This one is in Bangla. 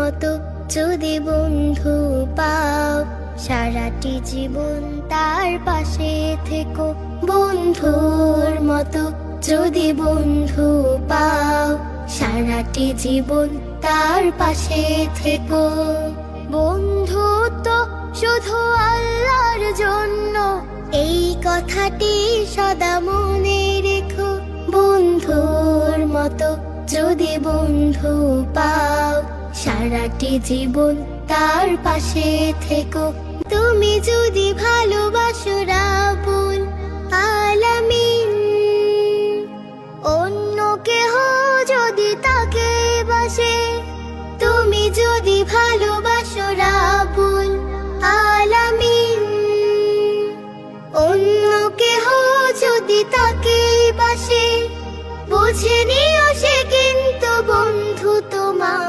মতো যদি বন্ধু পাও, সারাটি জীবন তার পাশে থেকো। বন্ধুর মতো যদি বন্ধু পাও, সারাটি জীবন তার পাশে থেকো। বন্ধু তো শুধু আল্লাহর জন্য, এই কথাটি সদা মনে রেখো। বন্ধুর মতো যদি বন্ধু পাও, সারাটি জীবন তার পাশে থেকো। তুমি যদি ভালোবাসো রাব্বুল আলামিন, অন্য কেহ যদি তাকে বাসে, তুমি যদি ভালোবাসো রাব্বুল আলামিন, অন্য কেহ যদি তাকে বাসে, বুঝে নিও সে কিন্তু বন্ধু তোমার।